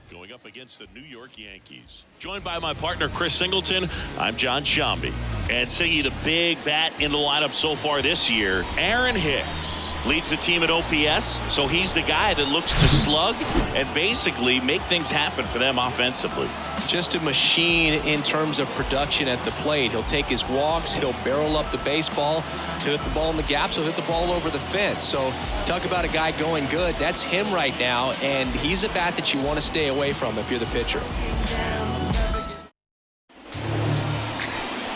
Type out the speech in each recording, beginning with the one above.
Going up against the New York Yankees. Joined by my partner, Chris Singleton, I'm John Shambi. And singing the big bat in the lineup so far this year, Aaron Hicks leads the team at OPS, so he's the guy that looks to slug and basically make things happen for them offensively. Just a machine in terms of production at the plate. He'll take his walks, he'll barrel up the baseball, he'll hit the ball in the gaps, he'll hit the ball over the fence. So talk about a guy going good. That's him right now, and he's a bat that you want to stay away from if you're the pitcher.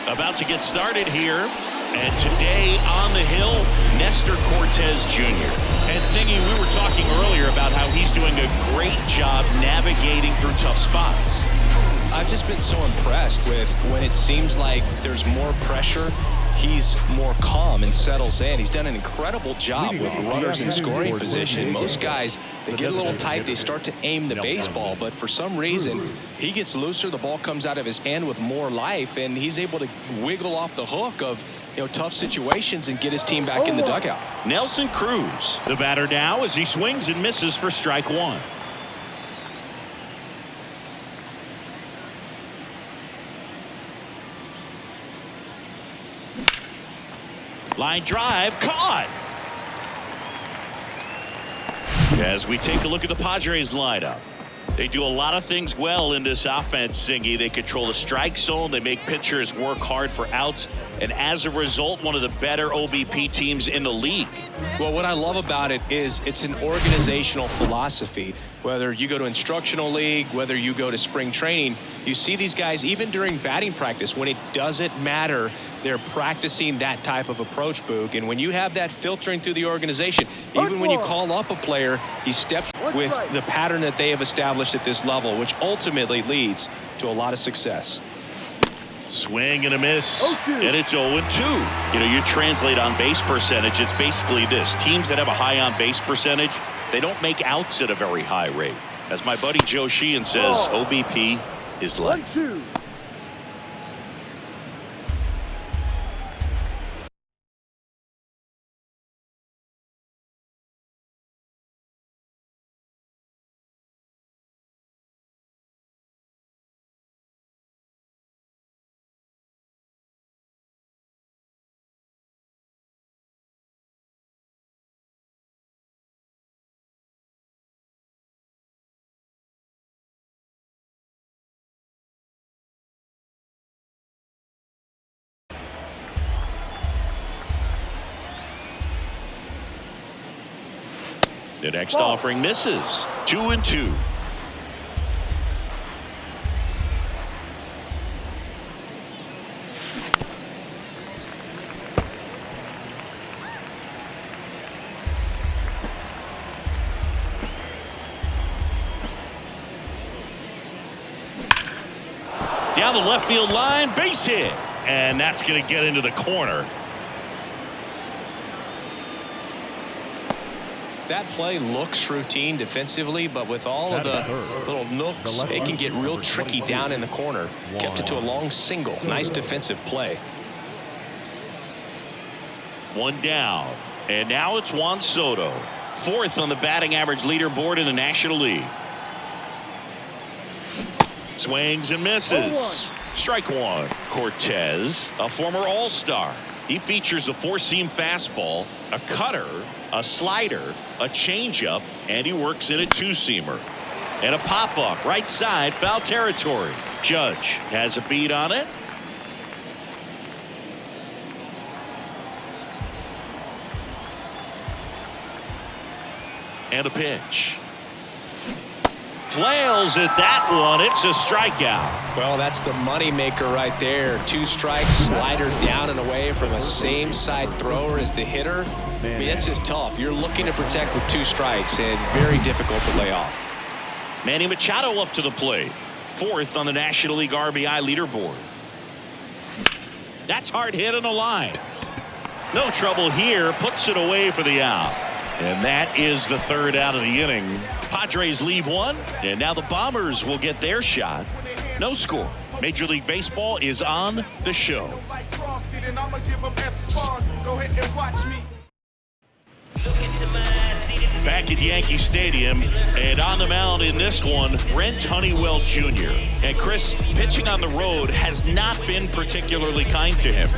About to get started here, and today on the hill, Nestor Cortez Jr. And singing, we were talking earlier about how he's doing a great job navigating through tough spots. I've just been so impressed with when it seems like there's more pressure, he's more calm and settles in. He's done an incredible job with runners in scoring position. Most guys, they get a little tight, they start to aim the baseball, but for some reason, he gets looser, the ball comes out of his hand with more life, and he's able to wiggle off the hook of tough situations and get his team back in the dugout. Nelson Cruz, the batter now, as he swings and misses for strike one. Line drive, caught. As we take a look at the Padres lineup, they do a lot of things well in this offense, Singy. They control the strike zone. They make pitchers work hard for outs. And as a result, one of the better OBP teams in the league. Well, what I love about it is it's an organizational philosophy. Whether you go to instructional league, whether you go to spring training, you see these guys even during batting practice when it doesn't matter. They're practicing that type of approach, Boog. And when you have that filtering through the organization, even when you call up a player, he steps with the pattern that they have established at this level, which ultimately leads to a lot of success. Swing and a miss, and it's 0-2. You translate on base percentage, it's basically this. Teams that have a high on base percentage, they don't make outs at a very high rate. As my buddy Joe Sheehan says, OBP is life. 1-2. The next offering misses. 2-2. Down the left field line, base hit. And that's going to get into the corner. That play looks routine defensively, but with all of the little nooks, it can get real tricky down in the corner. Kept it to a long single. Nice defensive play. One down. And now it's Juan Soto, fourth on the batting average leaderboard in the National League. Swings and misses. Strike one. Cortez, a former All-Star. He features a four-seam fastball, a cutter, a slider, a changeup, and he works in a two-seamer. And a pop-up, right side, foul territory. Judge has a beat on it. And a pitch. Flails at that one. It's a strikeout. Well, that's the money maker right there. Two strikes, slider down and away from a same side thrower as the hitter. I mean, that's just tough. You're looking to protect with two strikes and very difficult to lay off. Manny Machado up to the plate. Fourth on the National League RBI leaderboard. That's hard hit on the line. No trouble here. Puts it away for the out. And that is the third out of the inning. Padres leave one, and now the Bombers will get their shot. No score. Major League Baseball is on the show. Look into my eyes, see the Back at Yankee Stadium, and on the mound in this one, Brent Honeywell Jr. And Chris, pitching on the road has not been particularly kind to him.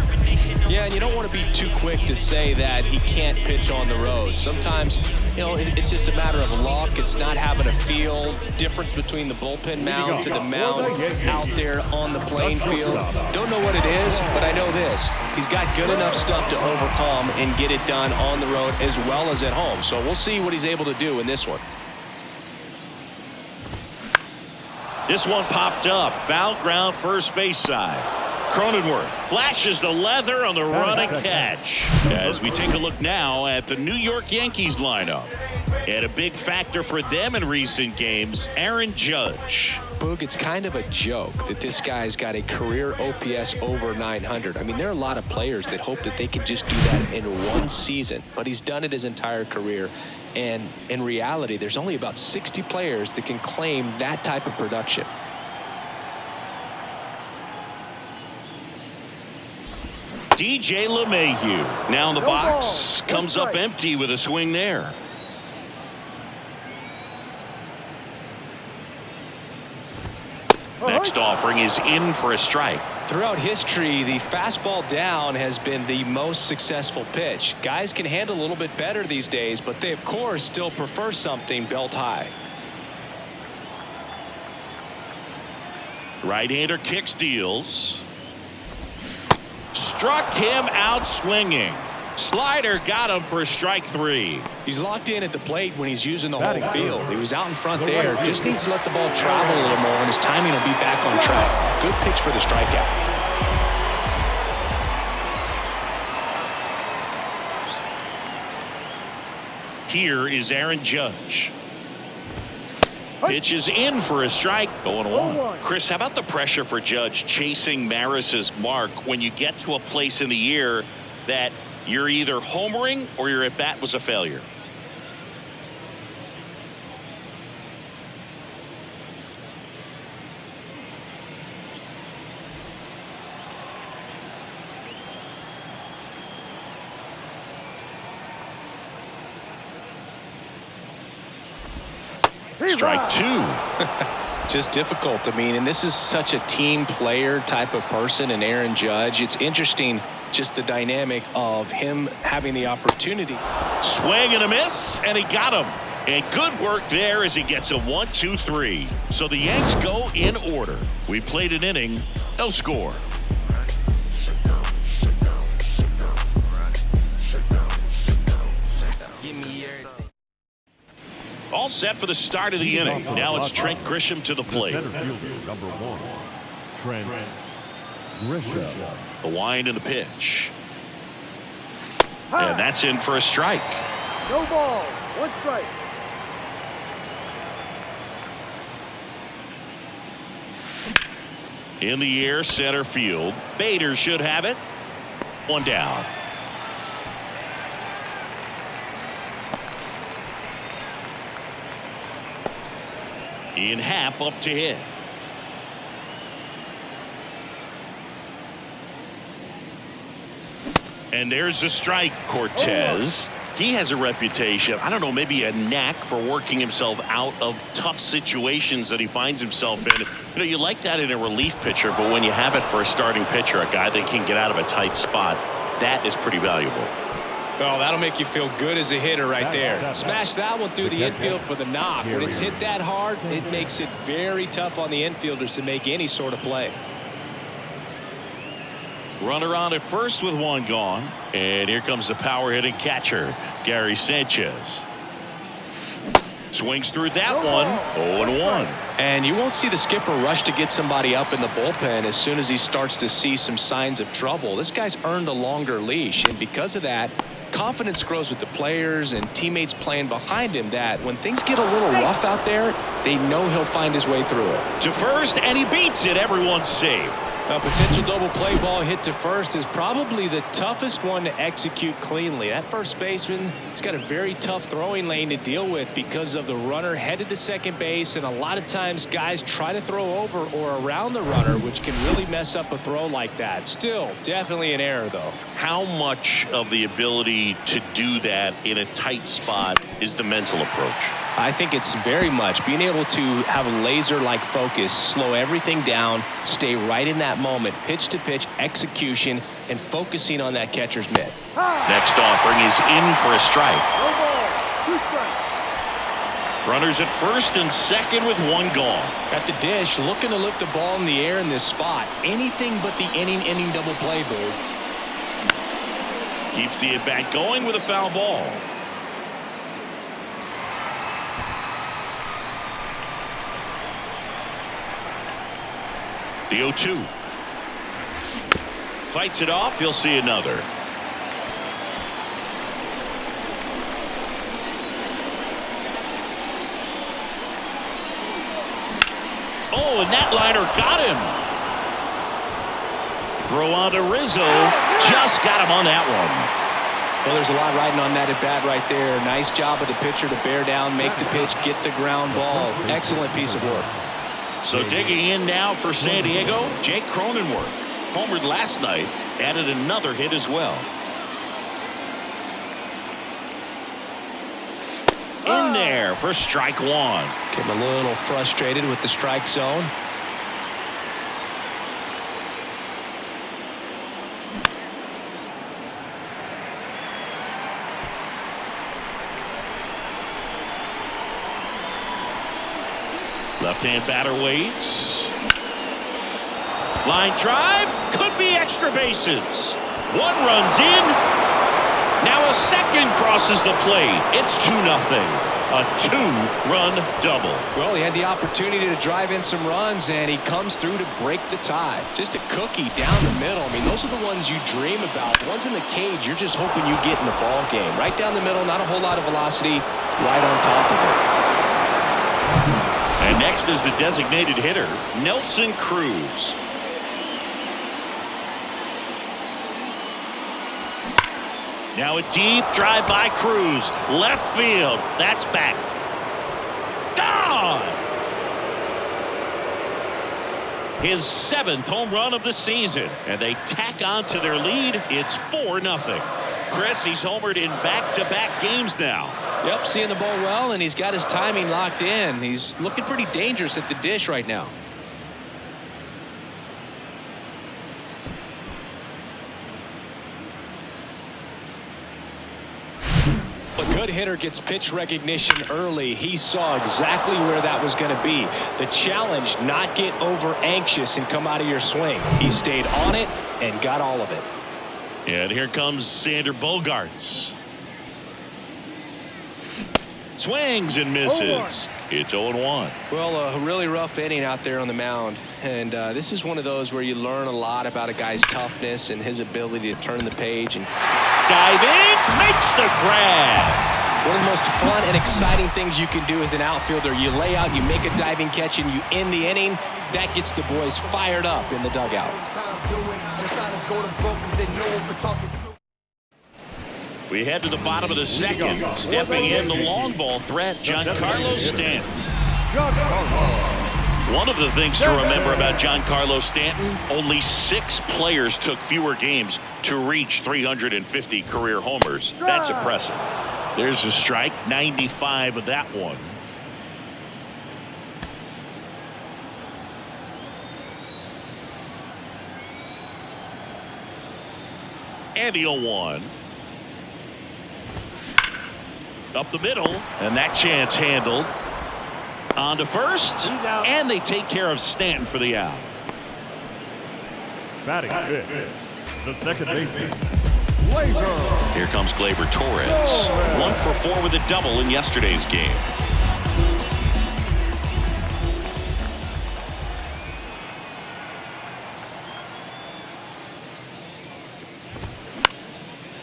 Yeah, and you don't want to be too quick to say that he can't pitch on the road. Sometimes, it's just a matter of luck. It's not having a feel. Difference between the bullpen mound to the mound out there on the playing field. Don't know what it is, but I know this. He's got good enough stuff to overcome and get it done on the road as well as at home. So we'll see what he's able to do in this one. This one popped up. Foul ground first base side. Cronenworth flashes the leather on the run and catch. As we take a look now at the New York Yankees lineup. And a big factor for them in recent games, Aaron Judge. Boog, it's kind of a joke that this guy's got a career OPS over 900. I mean, there are a lot of players that hope that they can just do that in one season, but he's done it his entire career. And in reality, there's only about 60 players that can claim that type of production. DJ LeMahieu now in the box, comes up empty with a swing there. Next offering is in for a strike. Throughout history, the fastball down has been the most successful pitch. Guys can handle a little bit better these days, but they, of course, still prefer something belt high. Right-hander kicks, deals. Struck him out swinging. Slider got him for strike 3. He's locked in at the plate when he's using the whole field. He was out in front there. Just needs to let the ball travel a little more, and his timing will be back on track. Good pitch for the strikeout. Here is Aaron Judge. Pitch is in for a strike. 0-1. Chris, how about the pressure for Judge chasing Maris's mark when you get to a place in the year that you're either homering or your at bat was a failure? Strike 2. Just difficult. I mean, and this is such a team player type of person, and Aaron Judge. It's interesting just the dynamic of him having the opportunity. Swing and a miss, and he got him. And good work there as he gets a 1-2-3. So the Yanks go in order. We played an inning, no score. All set for the start of the inning. Now it's Trent Grisham to the plate. Center fielder, number 1, Trent Grisham. The wind and the pitch. And that's in for a strike. No ball, 1 strike. In the air, center field. Bader should have it. 1 down. Ian Happ up to hit. And there's the strike. Cortez. He has a reputation, I don't know, maybe a knack for working himself out of tough situations that he finds himself in. You like that in a relief pitcher, but when you have it for a starting pitcher, a guy that can get out of a tight spot, that is pretty valuable. Well, that'll make you feel good as a hitter right there. Smash that one through the infield for the knock. When it's hit that hard, it makes it very tough on the infielders to make any sort of play. Runner on at first with 1 gone. And here comes the power hitting catcher, Gary Sanchez. Swings through that one. 0-1. And you won't see the skipper rush to get somebody up in the bullpen as soon as he starts to see some signs of trouble. This guy's earned a longer leash, and because of that, confidence grows with the players and teammates playing behind him that when things get a little rough out there, they know he'll find his way through it. To first, and he beats it. Everyone's safe. A potential double play ball hit to first is probably the toughest one to execute cleanly. That first baseman has got a very tough throwing lane to deal with because of the runner headed to second base, and a lot of times guys try to throw over or around the runner, which can really mess up a throw like that. Still, definitely an error, though. How much of the ability to do that in a tight spot is the mental approach? I think it's very much being able to have a laser-like focus, slow everything down, stay right in that moment, pitch-to-pitch execution, and focusing on that catcher's mitt. Next offering is in for a strike. No ball. 2 strikes. Runners at first and second with one gone. At the dish, looking to lift the ball in the air in this spot. Anything but the inning double play, boo. Keeps the at-bat going with a foul ball. The 0-2. Fights it off. He'll see another. Oh, and that liner got him. Throw on to Rizzo. Just got him on that one. Well, there's a lot riding on that at bat right there. Nice job of the pitcher to bear down, make the pitch, get the ground ball. Excellent piece of work. So digging in now for San Diego, Jake Cronenworth. Homered last night, added another hit as well. In there for strike one. Getting a little frustrated with the strike zone. Left-hand batter waits. Line drive. Could be extra bases. One runs in. Now a second crosses the plate. It's 2-0. A 2-run double. Well, he had the opportunity to drive in some runs, and he comes through to break the tie. Just a cookie down the middle. I mean, those are the ones you dream about. The ones in the cage, you're just hoping you get in the ball game. Right down the middle, not a whole lot of velocity, right on top of it. And next is the designated hitter, Nelson Cruz. Now a deep drive by Cruz. Left field. That's back. Gone! His 7th home run of the season. And they tack on to their lead. It's 4-0. Chris, he's homered in back-to-back games now. Yep, seeing the ball well, and he's got his timing locked in. He's looking pretty dangerous at the dish right now. A good hitter gets pitch recognition early. He saw exactly where that was going to be. The challenge, not get over anxious and come out of your swing. He stayed on it and got all of it. And here comes Xander Bogaerts. Swings and misses. It's 0-1. Well, a really rough inning out there on the mound. And this is one of those where you learn a lot about a guy's toughness and his ability to turn the page. And dive in, makes the grab. One of the most fun and exciting things you can do as an outfielder. You lay out, you make a diving catch, and you end the inning. That gets the boys fired up in the dugout. We head to the bottom of the second. Stepping in the long ball threat, Giancarlo Stanton. One of the things to remember about Giancarlo Stanton, only 6 players took fewer games to reach 350 career homers. That's impressive. There's a strike, 95 of that one. And the 0-1. Up the middle, and that chance handled. On to first, and they take care of Stanton for the out. Batting fifth, the second baseman, Here comes Gleyber Torres. 1 for 4 with a double in yesterday's game.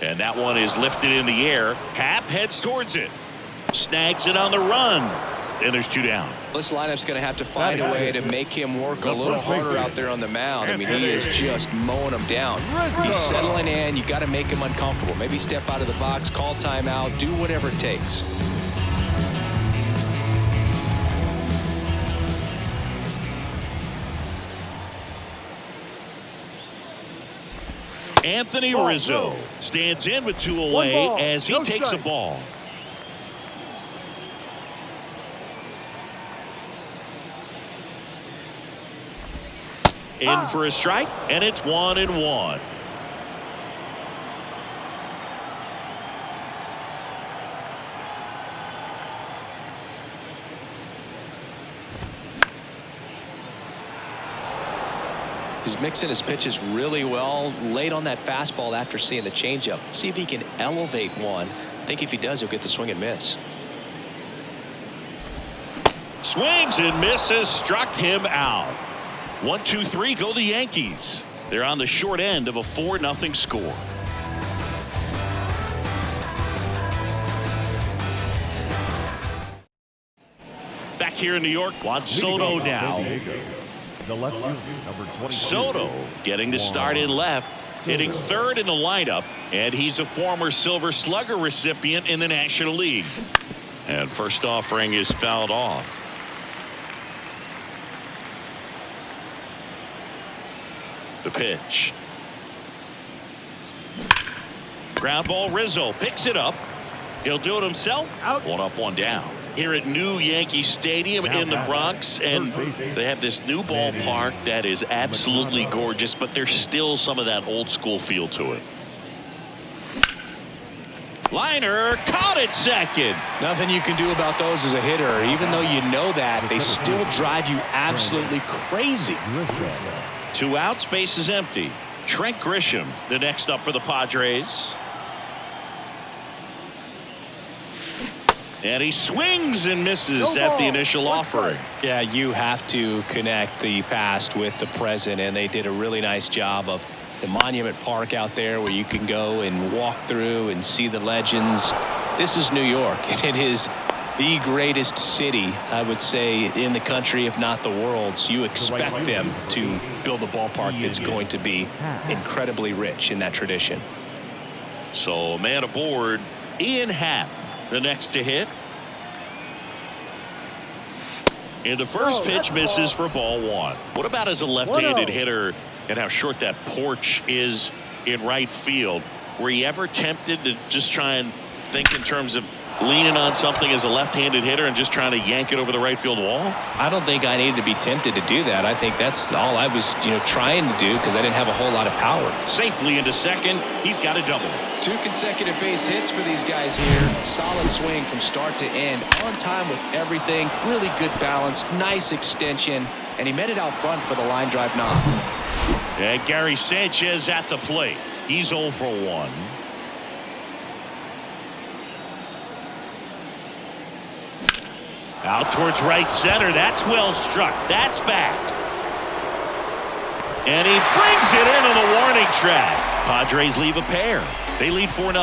And that one is lifted in the air. Happ heads towards it. Snags it on the run. and there's 2 down. This lineup's going to have to find a way to make him work a little harder out there on the mound. I mean, he is just mowing them down. He's settling in. You got to make him uncomfortable. Maybe step out of the box, call timeout, do whatever it takes. Anthony Rizzo stands in with 2 away as he takes a ball. In for a strike, and it's 1-1. He's mixing his pitches really well, late on that fastball after seeing the changeup. See if he can elevate one. I think if he does, he'll get the swing and miss. Swings and misses, struck him out. 1-2-3 go the Yankees. They're on the short end of a 4-0 score. Back here in New York, Juan Soto now. The left fielder, number 22. Soto getting the start in left, hitting 3rd in the lineup, and he's a former Silver Slugger recipient in the National League. And first offering is fouled off. The pitch. Ground ball. Rizzo picks it up. He'll do it himself. Out. 1 up, 1 down. Here at New Yankee Stadium in the Bronx, and they have this new ballpark that is absolutely gorgeous, but there's still some of that old school feel to it. Liner caught at second. Nothing you can do about those as a hitter. Even though you know that, they still drive you absolutely crazy. 2 outs, base is empty. Trent Grisham, the next up for the Padres. And he swings and misses at the initial offering. Yeah, you have to connect the past with the present, and they did a really nice job of the Monument Park out there where you can go and walk through and see the legends. This is New York, and it is the greatest city, I would say, in the country, if not the world. So you expect them to build a ballpark that's going to be incredibly rich in that tradition. So man aboard, Ian Happ, the next to hit. And the first pitch misses for ball 1. What about as a left-handed hitter and how short that porch is in right field? Were you ever tempted to just try and think in terms of leaning on something as a left-handed hitter and just trying to yank it over the right field wall? I don't think I needed to be tempted to do that. I think that's all I was, trying to do because I didn't have a whole lot of power. Safely into second. He's got a double. 2 consecutive base hits for these guys here. Solid swing from start to end. On time with everything. Really good balance. Nice extension. And he met it out front for the line drive knock. And Gary Sanchez at the plate. He's 0 for 1. Out towards right center. That's well struck. That's back. And he brings it into the warning track. Padres leave a pair. They lead 4-0.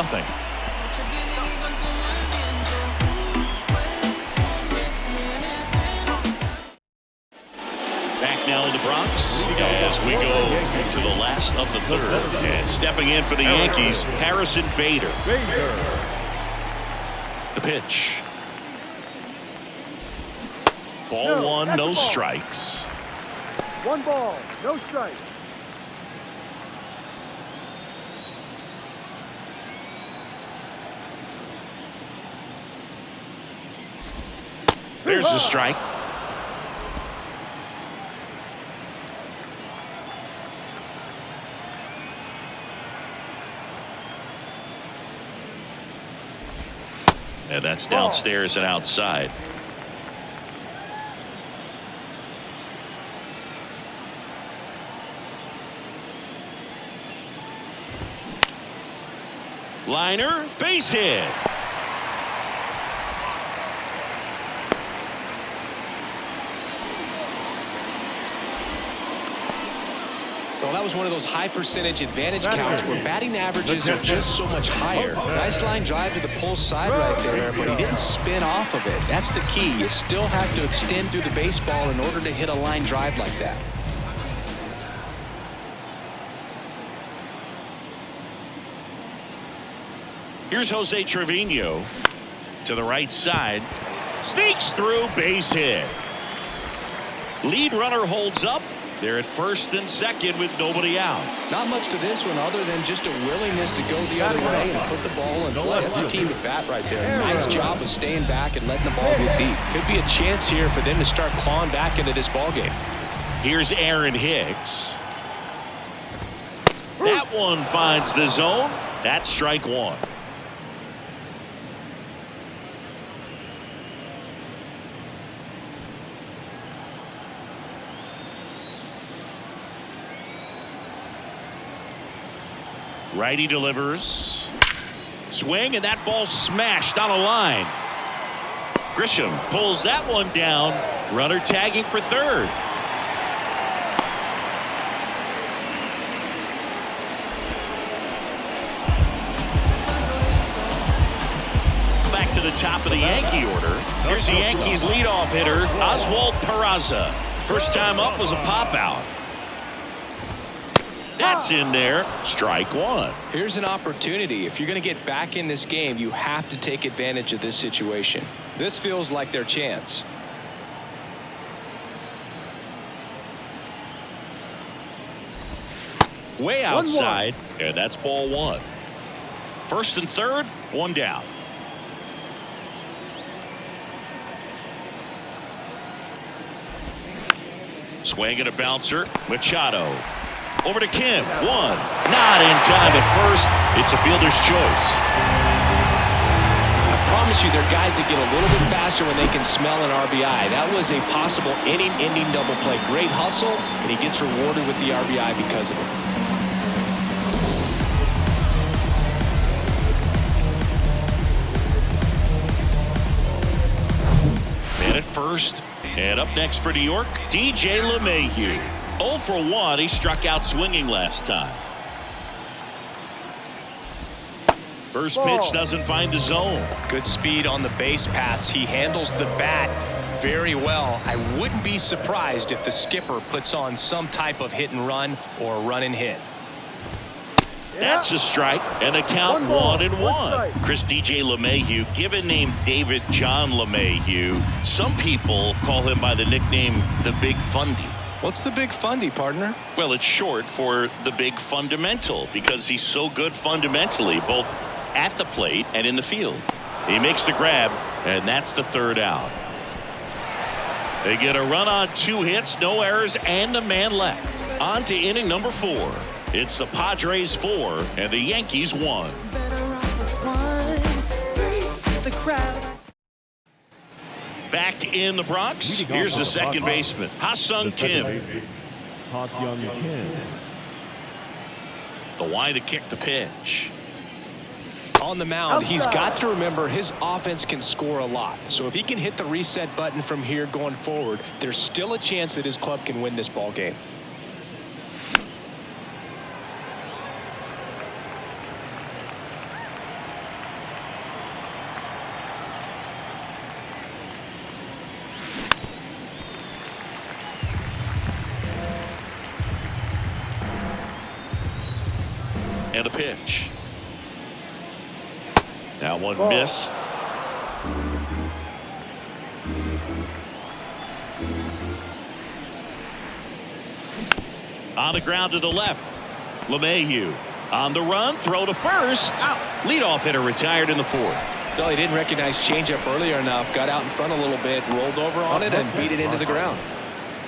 Back now in the Bronx as we go to the last of the 3rd. And stepping in for the Yankees, Harrison Bader. The pitch. Ball 1, no strikes. 1 ball, no strikes. There's the strike. And that's downstairs and outside. Liner, base hit. Well, that was one of those high percentage advantage counts where batting averages are just so much higher. Nice line drive to the pull side right there, but he didn't spin off of it. That's the key. You still have to extend through the baseball in order to hit a line drive like that. Here's Jose Trevino to the right side. Sneaks through, base hit. Lead runner holds up. They're at first and second with nobody out. Not much to this one other than just a willingness to go the other way and put the ball in play. That's a team at bat right there. Nice job of staying back and letting the ball get deep. Could be a chance here for them to start clawing back into this ball game. Here's Aaron Hicks. That one finds the zone. That's strike one. Righty delivers. Swing, and that ball smashed on a line. Grisham pulls that one down. Runner tagging for third. Back to the top of the Yankee order. Here's the Yankees leadoff hitter, Oswald Peraza. First time up was a pop-out. That's in there. Strike one. Here's an opportunity. If you're going to get back in this game, you have to take advantage of this situation. This feels like their chance. Way outside, and that's ball one. First and third, one down. Swing and a bouncer. Machado. Over to Kim. One. Not in time at first. It's a fielder's choice. I promise you, there are guys that get a little bit faster when they can smell an RBI. That was a possible inning-ending double play. Great hustle, and he gets rewarded with the RBI because of it. Man at first. And up next for New York, DJ LeMahieu. 0 for 1. He struck out swinging last time. First pitch doesn't find the zone. Good speed on the base pass. He handles the bat very well. I wouldn't be surprised if the skipper puts on some type of hit and run or run and hit. That's a strike, and a count 1-1. Chris DJ LeMahieu, given name David John LeMahieu. Some people call him by the nickname the Big Fundy. What's the Big Fundy, partner? Well, it's short for the Big Fundamental because he's so good fundamentally, both at the plate and in the field. He makes the grab, and that's the third out. They get a run on 2 hits, no errors, and a man left. On to inning number 4. It's the Padres 4 and the Yankees 1. Back in the Bronx, here's the second baseman, Ha-Sung Kim. Ha-Sung Kim. The wide to kick the pitch. On the mound, he's got to remember his offense can score a lot. So if he can hit the reset button from here going forward, there's still a chance that his club can win this ball game. And a pitch. That one missed. On the ground to the left. LeMahieu on the run, throw to first. Leadoff hitter retired in the 4th. No, he didn't recognize changeup earlier enough. Got out in front a little bit, rolled over on it, and beat it into the ground.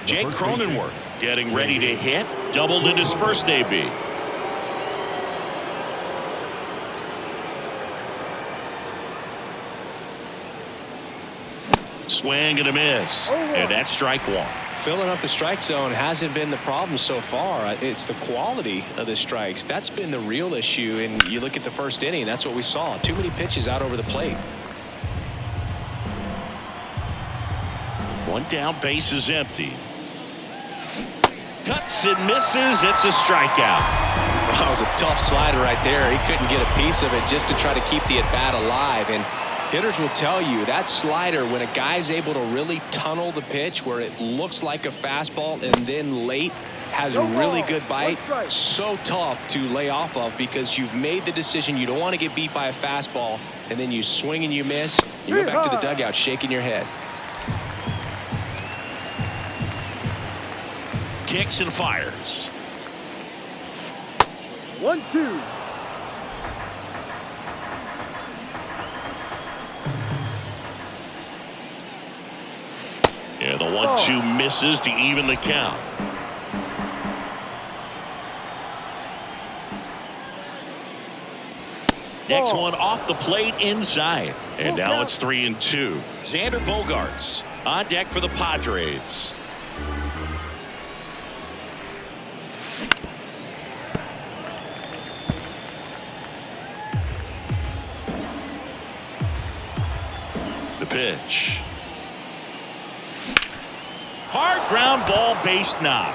Jake Cronenworth getting ready to hit. Doubled in his first AB. Swing and a miss. And that's strike 1. Filling up the strike zone hasn't been the problem so far. It's the quality of the strikes. That's been the real issue. And you look at the first inning, that's what we saw. Too many pitches out over the plate. One down, base is empty. Cuts and misses. It's a strikeout. Well, that was a tough slider right there. He couldn't get a piece of it just to try to keep the at-bat alive. And hitters will tell you that slider, when a guy's able to really tunnel the pitch where it looks like a fastball and then late has a really good bite, so tough to lay off of because you've made the decision you don't want to get beat by a fastball, and then you swing and you miss. You go back to the dugout shaking your head. Kicks and fires. 1-2. Yeah, the 1-2 misses to even the count. Next one off the plate inside. And now it's 3-2. Xander Bogaerts on deck for the Padres. The pitch. Hard ground ball, base knock.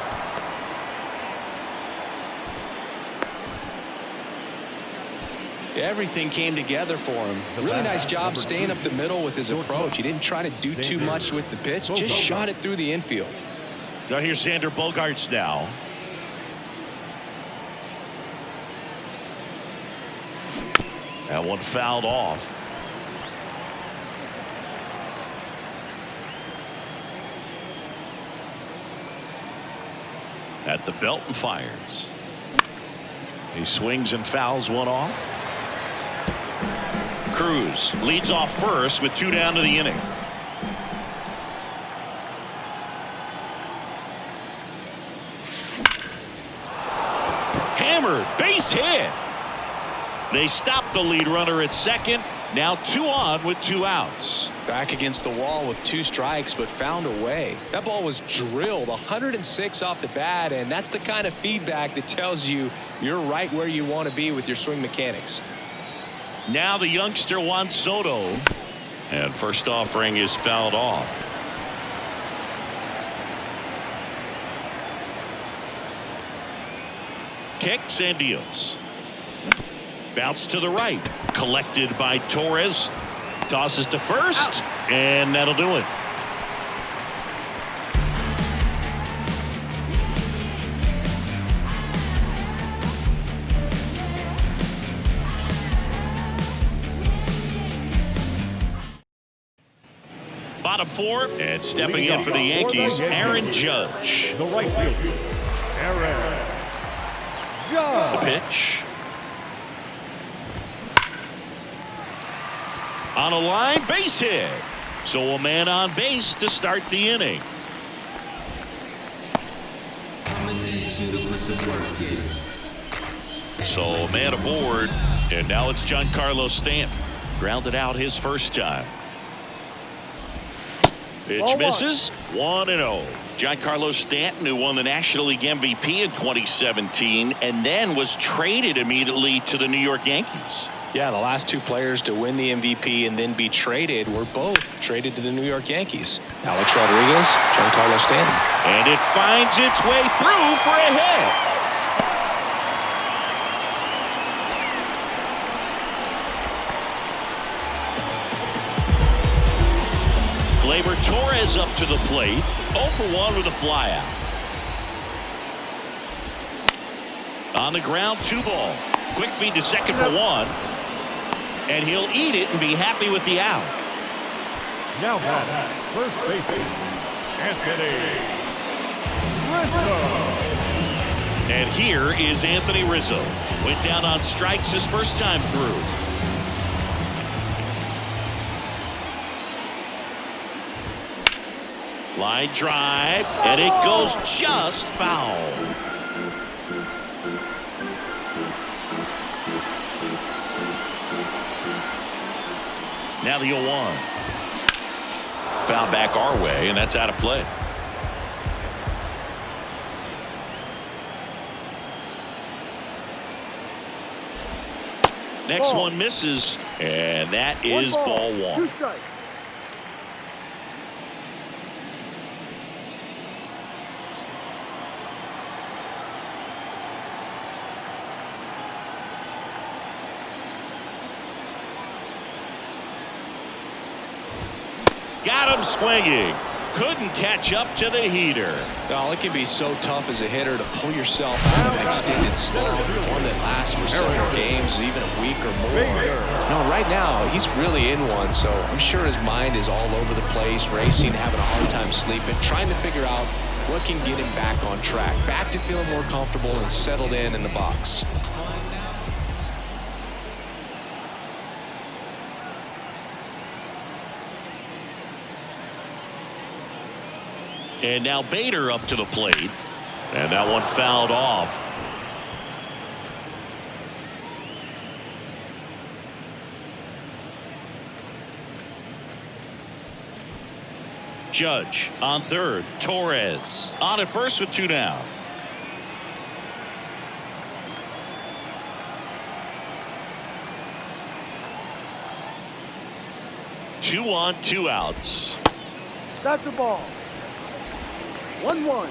Everything came together for him. Really nice job staying up the middle with his approach. He didn't try to do too much with the pitch, just shot it through the infield. Now here's Xander Bogaerts now. That one fouled off. At the belt and fires. He swings and fouls one off. Cruz leads off first with 2 down to the inning. Hammered, base hit. They stop the lead runner at second. Now 2 on with 2 outs. Back against the wall with 2 strikes, but found a way. That ball was drilled 106 off the bat, and that's the kind of feedback that tells you you're right where you want to be with your swing mechanics. Now the youngster Juan Soto. And first offering is fouled off. Kicks and deals. Bounce to the right. Collected by Torres. Tosses to first. And that'll do it. Bottom 4, and stepping in for the Yankees, Aaron Judge. The right fielder, Aaron Judge. The pitch. On a line, base hit. So a man on base to start the inning. So a man aboard, and now it's Giancarlo Stanton. Grounded out his first time. Pitch misses. 1-0. Giancarlo Stanton, who won the National League MVP in 2017 and then was traded immediately to the New York Yankees. Yeah, the last 2 players to win the MVP and then be traded were both traded to the New York Yankees. Alex Rodriguez, Giancarlo Stanton. And it finds its way through for a hit. Gleyber Torres up to the plate. 0 for 1 with a flyout. On the ground, 2 ball. Quick feed to second for 1. And he'll eat it and be happy with the out. Now batting, first baseman, Anthony Rizzo. And here is Anthony Rizzo. Went down on strikes his first time through. Line drive, and it goes just foul. Now the 0-1. Foul back our way, and that's out of play. Next one misses, and that is ball 1. 2 strikes. Got him swinging. Couldn't catch up to the heater. Well, it can be so tough as a hitter to pull yourself out of an extended slump, one that lasts for several games, even a week or more. No, right now, he's really in one, so I'm sure his mind is all over the place, racing, having a hard time sleeping, trying to figure out what can get him back on track, back to feeling more comfortable and settled in the box. And now Bader up to the plate. And that one fouled off. Judge on third. Torres on at first with 2 down. Two on, 2 outs. That's a ball. 1-1.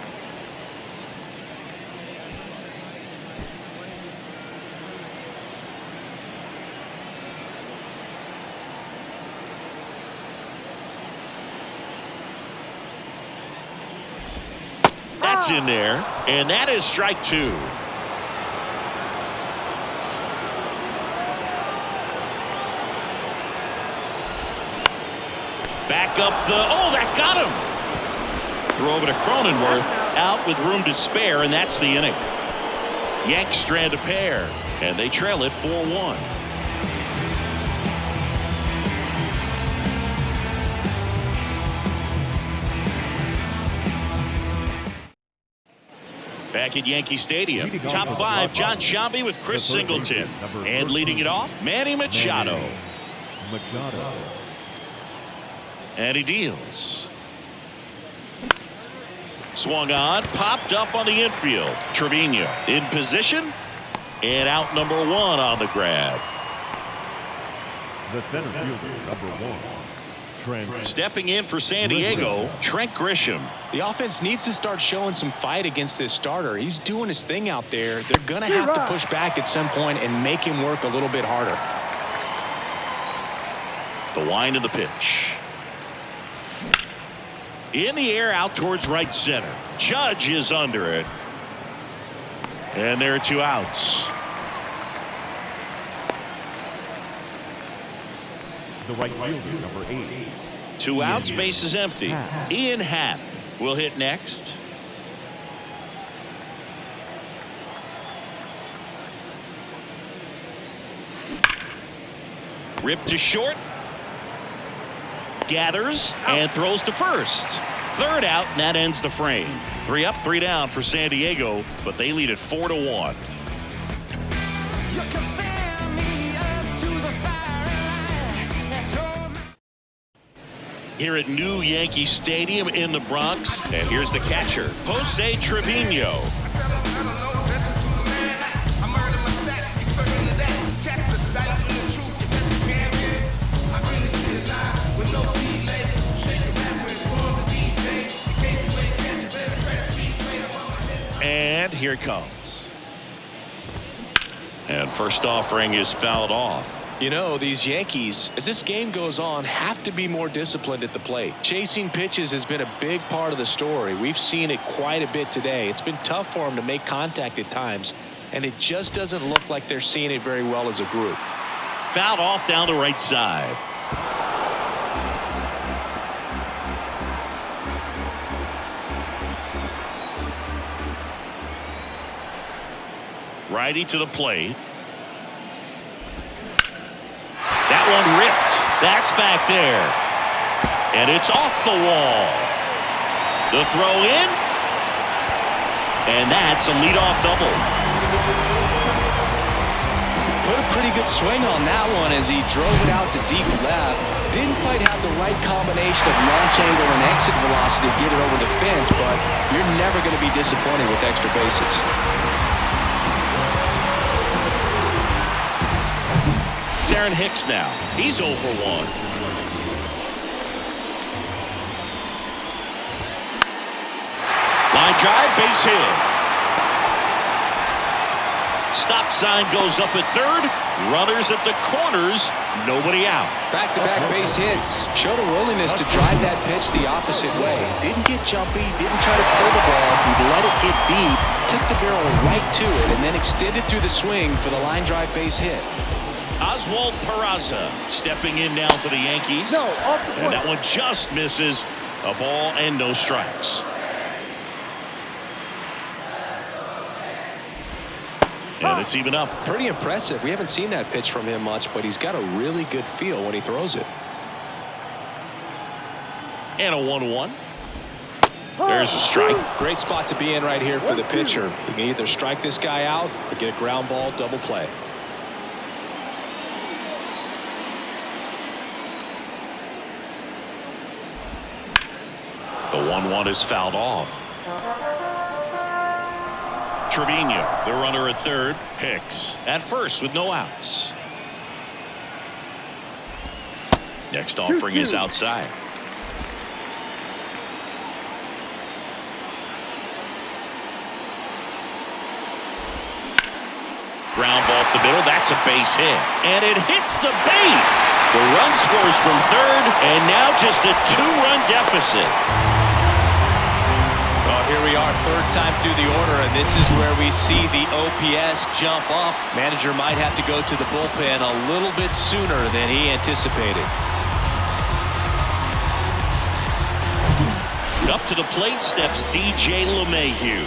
That's in there, and that is strike 2. Back up that got him. Throw over to Cronenworth, out with room to spare, and that's the inning. Yanks strand a pair, and they trail it 4-1. Back at Yankee Stadium, top 5, John Sciambi with Chris Singleton. And leading it off, Manny Machado. And he deals. Swung on, popped up on the infield. Trevino in position, and out number 1 on the grab. The center fielder, number 1. Stepping in for San Diego, Trent Grisham. The offense needs to start showing some fight against this starter. He's doing his thing out there. They're going to have to push back at some point and make him work a little bit harder. The wind of the pitch. In the air, out towards right center. Judge is under it. And there are 2 outs. The right fielder, number 8. 2 outs, base is empty. Ian Happ will hit next. Ripped to short. Gathers and throws to first. 3rd out, and that ends the frame. 3 up, 3 down for San Diego, but they lead it 4-1. Here at New Yankee Stadium in the Bronx, and here's the catcher, Jose Trevino. And here it comes. And first offering is fouled off. You know, these Yankees, as this game goes on, have to be more disciplined at the plate. Chasing pitches has been a big part of the story. We've seen it quite a bit today. It's been tough for them to make contact at times, and it just doesn't look like they're seeing it very well as a group. Fouled off down the right side. Righty to the plate. That one ripped. That's back there. And it's off the wall. The throw in. And that's a leadoff double. Put a pretty good swing on that one as he drove it out to deep left. Didn't quite have the right combination of launch angle and exit velocity to get it over the fence, but you're never going to be disappointed with extra bases. Aaron Hicks now. He's 0 for 1. Line drive, base hit. Stop sign goes up at third. Runners at the corners. Nobody out. Back-to-back base hits. Showed a willingness to drive that pitch the opposite way. Didn't get jumpy. Didn't try to pull the ball. He let it get deep. Took the barrel right to it and then extended through the swing for the line drive base hit. Oswald Peraza stepping in now for the Yankees. No, off the plate. And that one just misses. A ball and no strikes. And it's even up. Pretty impressive. We haven't seen that pitch from him much, but he's got a really good feel when he throws it. And a 1-1. There's a strike. Great spot to be in right here for the pitcher. He can either strike this guy out or get a ground ball double play. The 1-1 is fouled off. Trevino, the runner at third. Hicks at first with no outs. Next offering is outside. Ground ball up the middle. That's a base hit. And it hits the base. The run scores from third, and now just a 2-run deficit. Well, here we are, third time through the order, and this is where we see the OPS jump up. Manager might have to go to the bullpen a little bit sooner than he anticipated. Up to the plate steps DJ LeMahieu.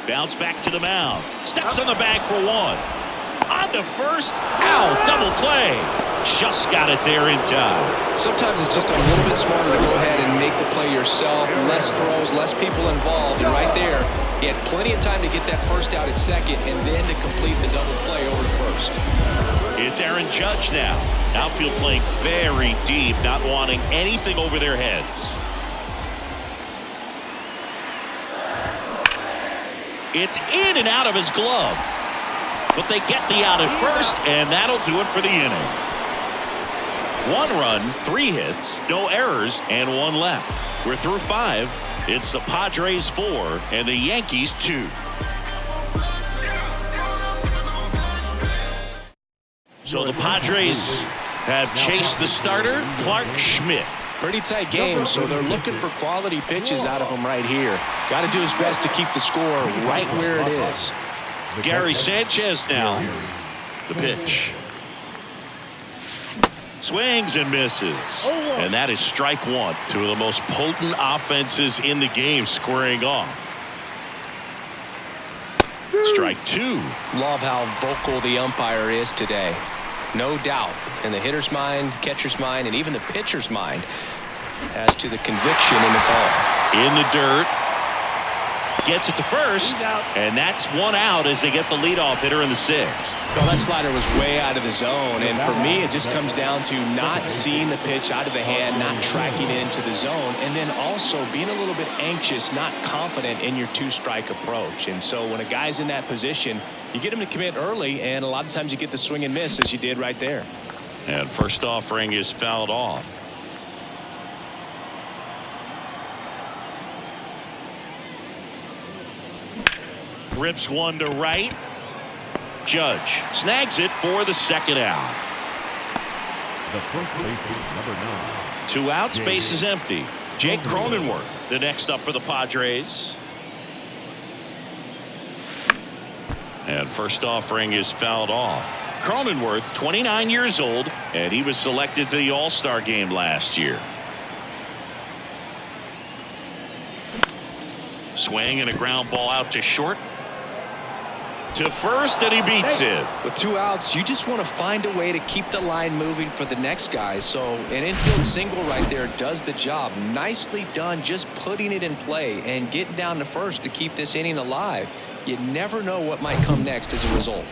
Bounce back to the mound. Steps on the bag for one. On to first. Ow, double play. Just got it there in time. Sometimes it's just a little bit smarter to go ahead and make the play yourself. Less throws, less people involved. And right there, he had plenty of time to get that first out at second and then to complete the double play over to first. It's Aaron Judge now. Outfield playing very deep, not wanting anything over their heads. It's in and out of his glove. But they get the out at first, and that'll do it for the inning. 1 run, 3 hits, no errors, and 1 left. We're through 5. It's the Padres 4 and the Yankees 2. So the Padres have chased the starter, Clark Schmidt. Pretty tight game, so they're looking for quality pitches out of him right here. Got to do his best to keep the score right where it is. Gary Sanchez now. The pitch. Swings and misses. And that is strike 1. 2 of the most potent offenses in the game squaring off. Strike 2. Love how vocal the umpire is today. No doubt in the hitter's mind, catcher's mind, and even the pitcher's mind as to the conviction in the call. In the dirt. Gets it to first. And that's 1 out as they get the leadoff hitter in the 6th. Well, that slider was way out of the zone. And for me, it just comes down to not seeing the pitch out of the hand, not tracking it into the zone, and then also being a little bit anxious, not confident in your 2-strike approach. And so when a guy's in that position, you get him to commit early, and a lot of times you get the swing and miss as you did right there. And first offering is fouled off. Rips one to right. Judge snags it for the 2nd out. The first baseman, number 9. 2 outs, base is empty. Jake Cronenworth, the next up for the Padres. And first offering is fouled off. Cronenworth, 29 years old, and he was selected to the All-Star game last year. Swing and a ground ball out to short. To first, and he beats it. With 2 outs, you just want to find a way to keep the line moving for the next guy. So an infield single right there does the job. Nicely done, just putting it in play and getting down to first to keep this inning alive. You never know what might come next as a result.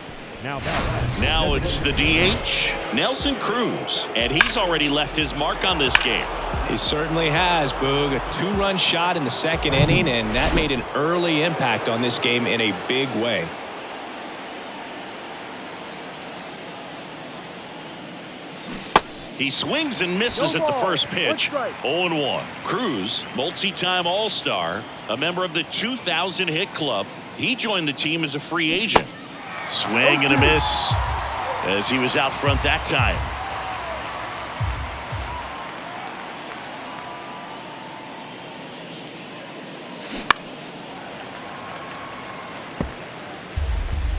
Now it's the DH, Nelson Cruz, and he's already left his mark on this game. He certainly has, Boog. A 2-run shot in the 2nd inning, and that made an early impact on this game in a big way. He swings and misses No at the ball. first pitch. 0-1. Cruz, multi-time All-Star, a member of the 2000 hit club. He joined the team as a free agent. Swing and a miss as he was out front that time.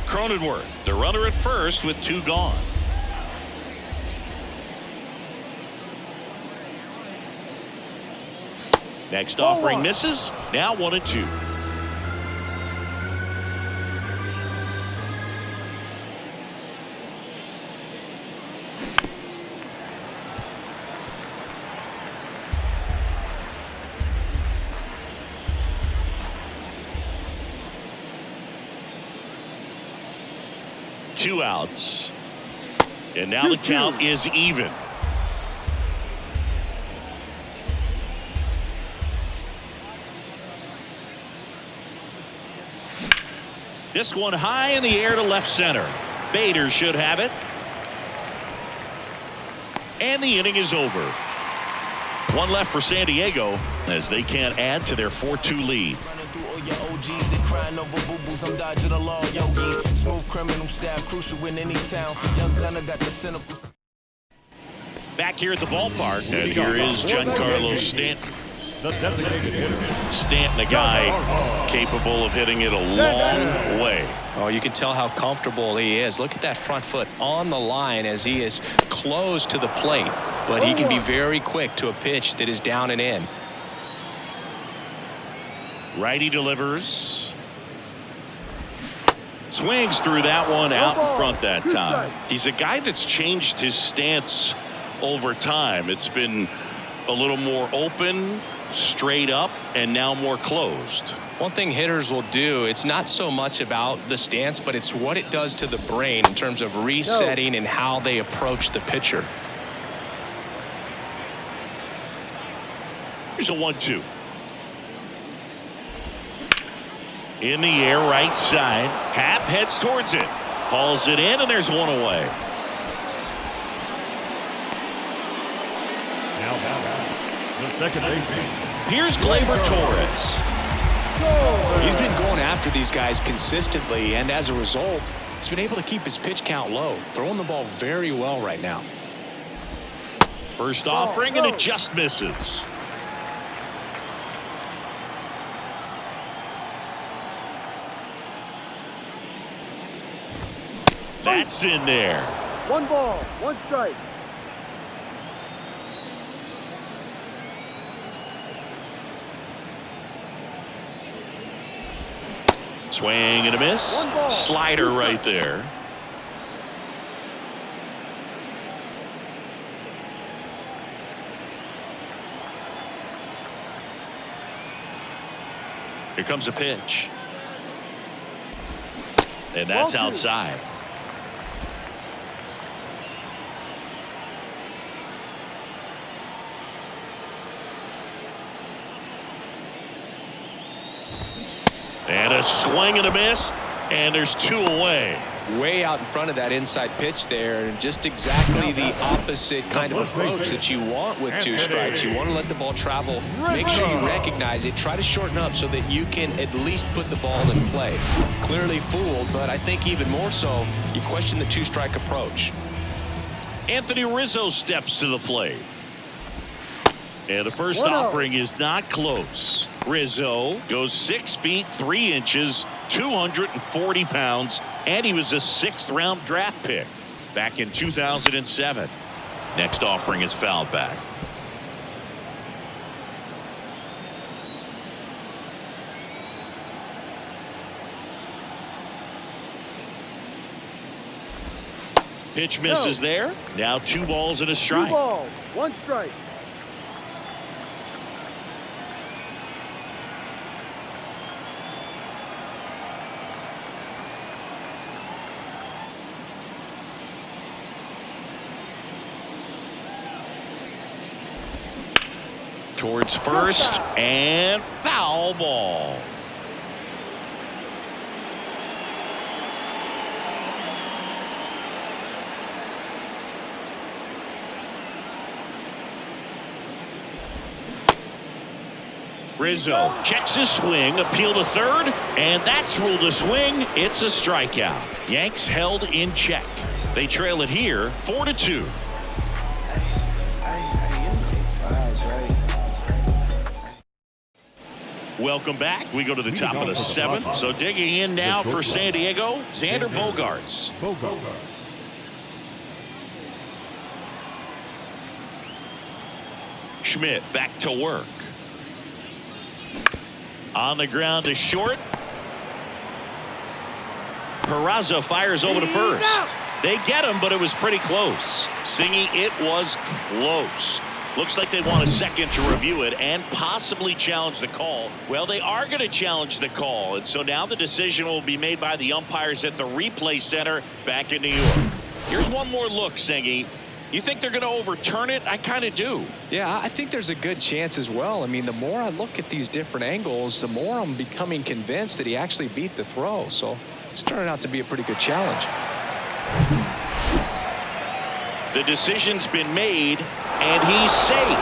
Cronenworth, the runner at first with 2 gone. Next offering misses. Now 1-2. Two outs. And now the count is even. This one high in the air to left center. Bader should have it. And the inning is over. One left for San Diego as they can't add to their 4-2 lead. Back here at the ballpark, and here is Giancarlo Stanton. The designated hitter. Stanton, a guy capable of hitting it a long way. Oh, you can tell how comfortable he is. Look at that front foot on the line as he is close to the plate, but he can be very quick to a pitch that is down and in. Righty delivers. Swings through that one out in front that time. He's a guy that's changed his stance over time. It's been a little more open, straight up, and now more closed. One thing hitters will do, it's not so much about the stance, but it's what it does to the brain in terms of resetting and how they approach the pitcher. Here's a 1-2. In the air, right side. Happ heads towards it. Hauls it in, and there's one away. Now the second baseman. Here's Gleyber Torres. He's been going after these guys consistently, and as a result, he's been able to keep his pitch count low, throwing the ball very well right now. First offering, and it just misses. That's in there. 1 ball, 1 strike. Swing and a miss. Slider right there. Here comes a pitch. And that's outside. And a swing and a miss, and there's 2 away. Way out in front of that inside pitch there, and just exactly the opposite kind of approach that you want with 2 strikes. You want to let the ball travel, make sure you recognize it, try to shorten up so that you can at least put the ball in play. Clearly fooled, but I think even more so, you question the 2-strike approach. Anthony Rizzo steps to the plate. And the first offering is not close. Rizzo goes 6 feet 3 inches, 240 pounds, and he was a 6th-round draft pick back in 2007. Next offering is fouled back. Pitch misses there. Now 2 balls and a strike. 2 balls, 1 strike. Towards first, and foul ball. Rizzo checks his swing, appeal to third, and that's ruled a swing. It's a strikeout. Yanks held in check. They trail it here 4-2. Welcome back. We go to the top of the seventh. So digging in now for San Diego, Xander Bogaerts. Schmidt back to work. On the ground to short. Peraza fires over to first. They get him, but it was pretty close. Singy, it was close. Looks like they want a second to review it and possibly challenge the call. Well, they are going to challenge the call, and so now the decision will be made by the umpires at the replay center back in New York. Here's one more look, Singy. You think they're going to overturn it? I kind of do. Yeah, I think there's a good chance as well. I mean, the more I look at these different angles, the more I'm becoming convinced that he actually beat the throw. So it's turning out to be a pretty good challenge. The decision's been made, and he's safe.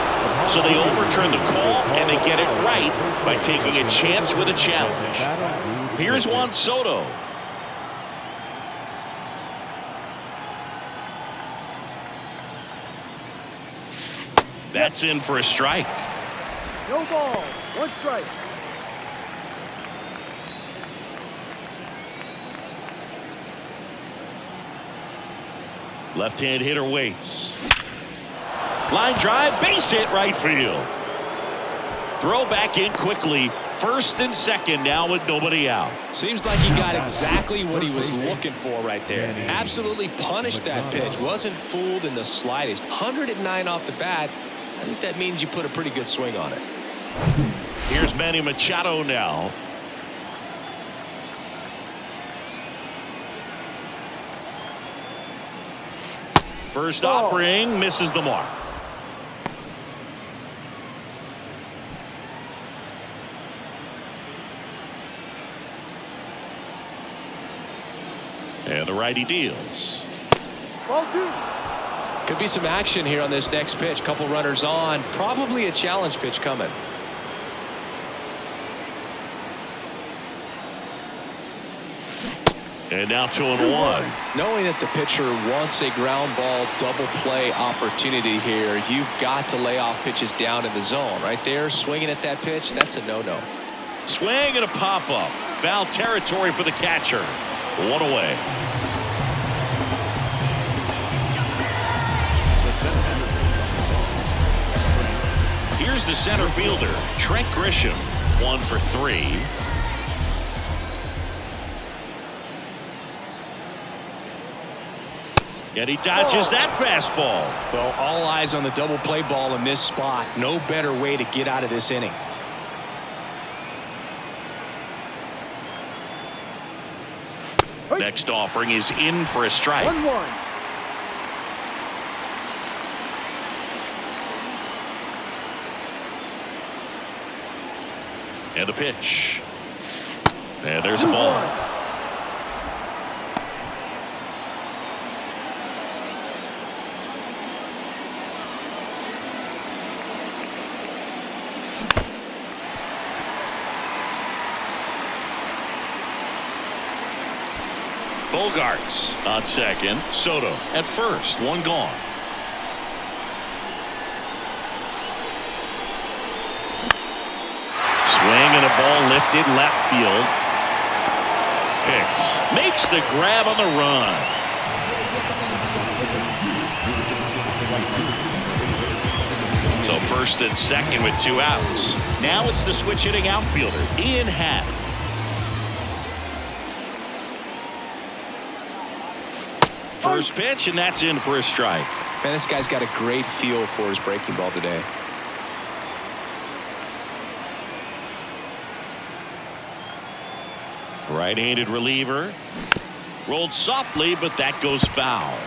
So they overturn the call, and they get it right by taking a chance with a challenge. Here's Juan Soto. That's in for a strike. No ball. One strike. Left-hand hitter waits. Line drive, base hit, right field. Throw back in quickly. First and second now with nobody out. Seems like he got exactly what he was looking for right there. Absolutely punished that pitch. Wasn't fooled in the slightest. 109 off the bat. I think that means you put a pretty good swing on it. Here's Manny Machado now. First offering misses the mark. And the righty deals. Ball two. Could be some action here on this next pitch. Couple runners on. Probably a challenge pitch coming. And now 2-1. Knowing that the pitcher wants a ground ball double play opportunity here, you've got to lay off pitches down in the zone. Right there, swinging at that pitch, that's a no-no. Swing and a pop-up. Foul territory for the catcher. One away. Here's the center fielder, Trent Grisham, 1 for 3. And he dodges that fastball. Well, all eyes on the double play ball in this spot. No better way to get out of this inning. Next offering is in for a strike. 1-1. And the pitch. And there's a ball. Bogaerts on second. Soto at first. One gone. Swing and a ball lifted left field. Hicks makes the grab on the run. So first and second with 2 outs. Now it's the switch hitting outfielder, Ian Happ. First pitch, and that's in for a strike. Man, this guy's got a great feel for his breaking ball today. Right-handed reliever. Rolled softly, but that goes foul.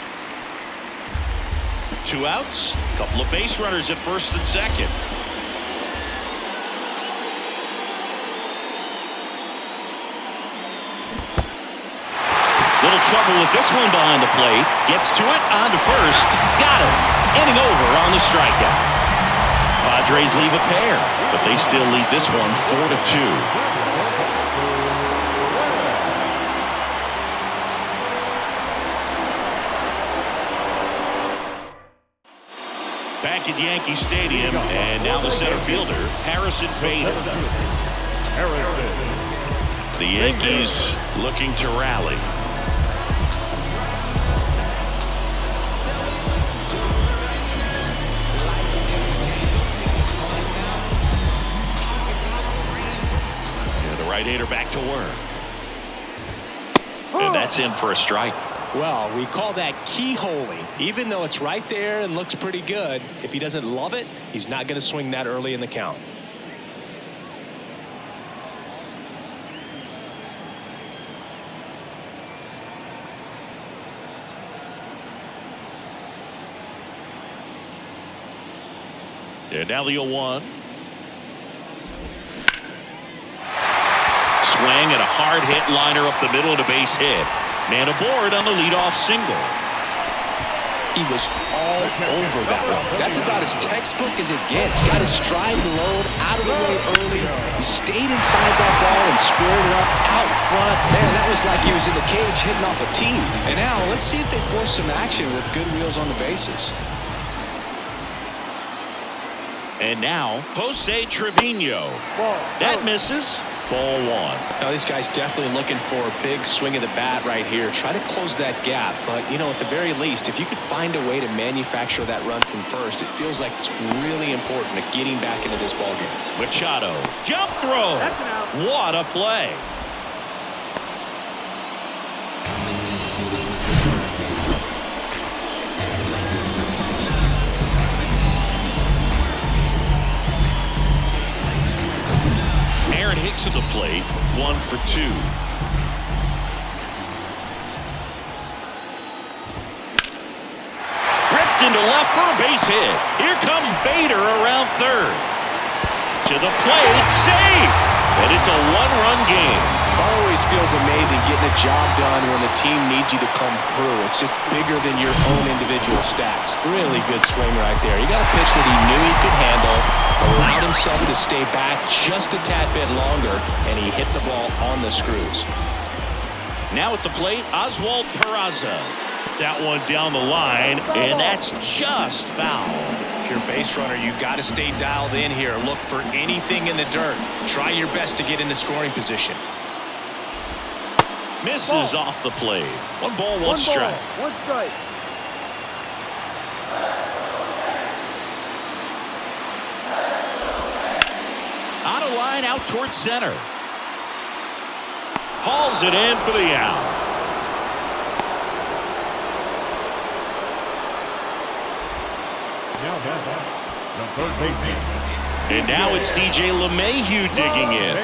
2 outs. Couple of base runners at first and second. Little trouble with this one behind the plate. Gets to it, on to first. Got him. Inning over on the strikeout. Padres leave a pair, but they still lead this one 4-2. Back at Yankee Stadium, and now the center fielder, Harrison Bader. The Yankees looking to rally. And the right-hander back to work. And that's in for a strike. Well, we call that keyholing. Even though it's right there and looks pretty good, if he doesn't love it, he's not going to swing that early in the count. And now the 0-1. Swing and a hard hit liner up the middle and a base hit. Man aboard on the leadoff single. He was all over that one. That's about as textbook as it gets. Got his stride and load out of the way early. He stayed inside that ball and squared it up out front. Man, that was like he was in the cage hitting off a tee. And now let's see if they force some action with good wheels on the bases. And now Jose Trevino. That misses. Ball 1. Now these guys definitely looking for a big swing of the bat right here. Try to close that gap. But, you know, at the very least, if you could find a way to manufacture that run from first, it feels like it's really important to getting back into this ballgame. Machado. Jump throw. What a play. Aaron Hicks at the plate, 1 for 2. Ripped into left for a base hit. Here comes Bader around third. To the plate, save! And it's a one-run game. Always feels amazing getting a job done when the team needs you to come through. It's just bigger than your own individual stats. Really good swing right there. You got a pitch that he knew he could handle, allowed himself to stay back just a tad bit longer, and he hit the ball on the screws. Now at the plate, Oswald Peraza. That one down the line, and that's just foul. If you're a base runner, you got to stay dialed in here. Look for anything in the dirt. Try your best to get into scoring position. Misses off the plate. 1 ball, 1 strike. 1 strike. Out of line, out towards center. Hauls it in for the out. The third baseman. And now it's DJ LeMahieu digging in.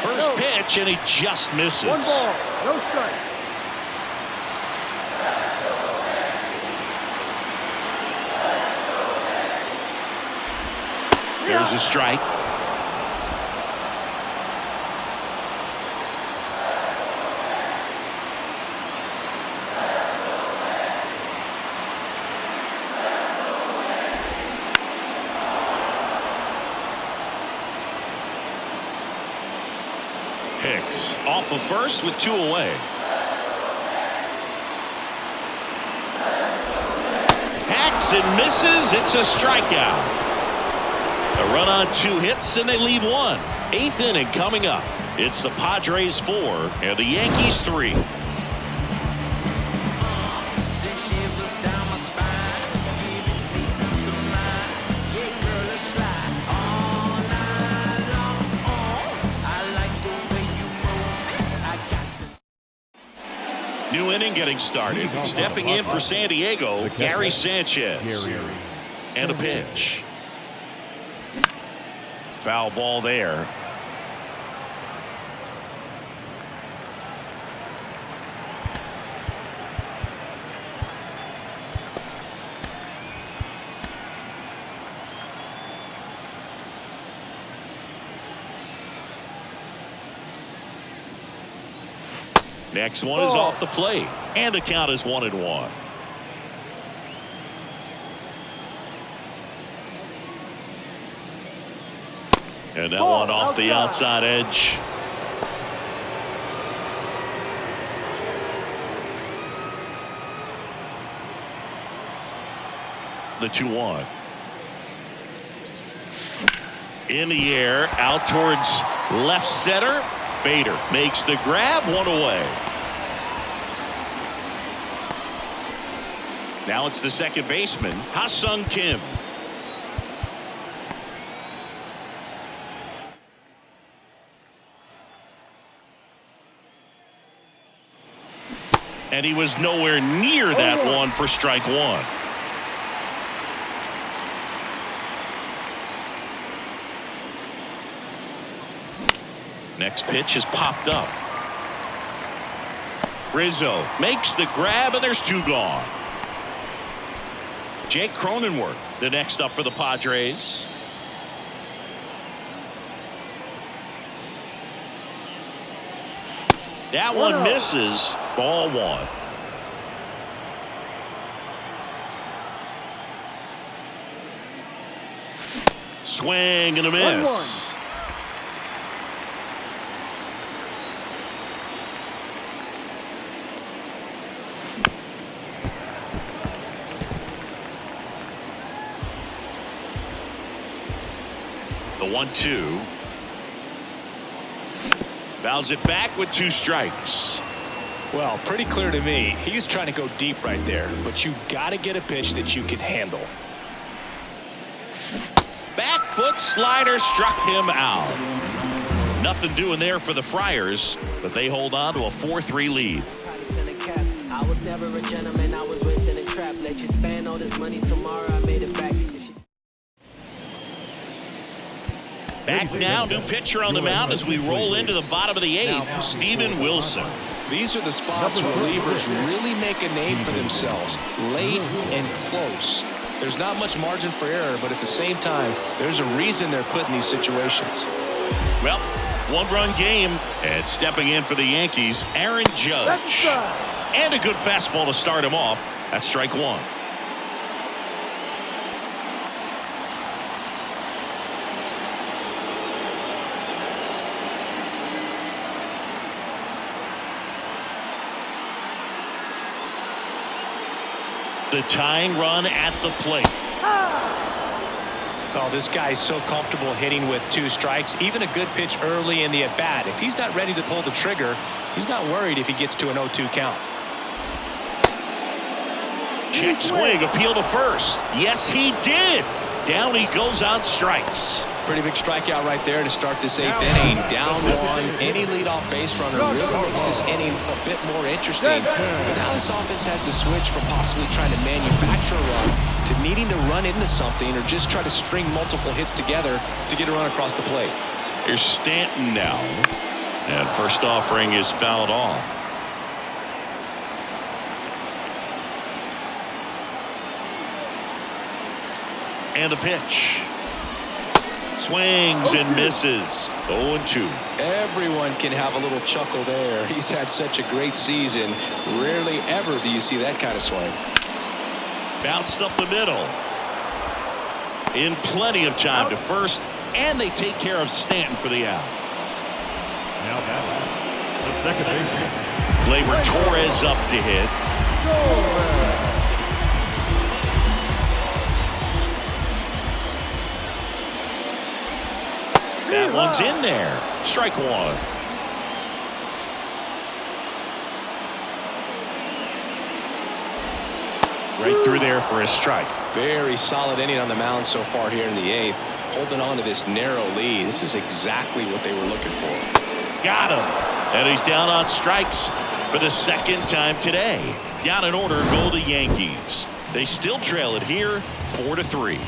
First pitch, and he just misses. 1 ball, no strike. There's a strike. Hicks off of first with 2 away. Hacks and misses. It's a strikeout. A run on 2 hits, and they leave 1. 8th inning coming up. It's the Padres 4 and the Yankees 3. New inning getting started. Stepping in for San Diego, Gary Sanchez. And a pitch. Foul ball there. Next one is off the plate, and the count is 1-1. And that one off the outside edge. The 2-1. In the air, out towards left center. Bader makes the grab, one away. Now it's the second baseman, Ha-Sung Kim. And he was nowhere near that one for strike one. Next pitch is popped up. Rizzo makes the grab, and there's two gone. Jake Cronenworth, the next up for the Padres. That one misses. Ball one. Swing and a miss. The 1-2. Fouls it back with two strikes. Well, pretty clear to me. He was trying to go deep right there, but you got to get a pitch that you can handle. Back foot slider struck him out. Nothing doing there for the Friars, but they hold on to a 4-3 lead. I was never a gentleman. I was raised in a trap. Let you spend all this money tomorrow. I made it back. Back now, new pitcher on the mound as we roll into the bottom of the eighth, Steven Wilson. These are the spots relievers really make a name for themselves, late and close. There's not much margin for error, but at the same time, there's a reason they're put in these situations. Well, one-run game, and stepping in for the Yankees, Aaron Judge. And a good fastball to start him off. That's strike one. The tying run at the plate. Oh, this guy's so comfortable hitting with two strikes. Even a good pitch early in the at-bat. If he's not ready to pull the trigger, he's not worried if he gets to an 0-2 count. Check swing, appeal to first. Yes, he did. Down he goes on strikes. Pretty big strikeout right there to start this eighth inning. Down one. Any leadoff base runner really makes this inning a bit more interesting. But now this offense has to switch from possibly trying to manufacture a run to needing to run into something or just try to string multiple hits together to get a run across the plate. Here's Stanton now. And first offering is fouled off. And the pitch. Swings and misses. 0-2. Everyone can have a little chuckle there. He's had such a great season. Rarely ever do you see that kind of swing. Bounced up the middle. In plenty of time to first, and they take care of Stanton for the out. Now batting, the second baseman. Gleyber Torres up to hit. That one's in there. Strike one. Right through there for a strike. Very solid inning on the mound so far here in the eighth. Holding on to this narrow lead. This is exactly what they were looking for. Got him. And he's down on strikes for the second time today. Down in order go the Yankees. They still trail it here 4-3.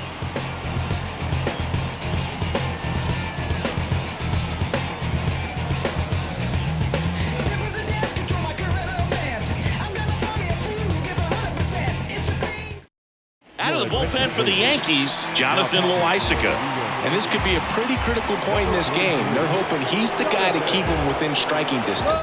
Out of the bullpen for the Yankees, Jonathan Loaisiga. And this could be a pretty critical point in this game. They're hoping he's the guy to keep him within striking distance.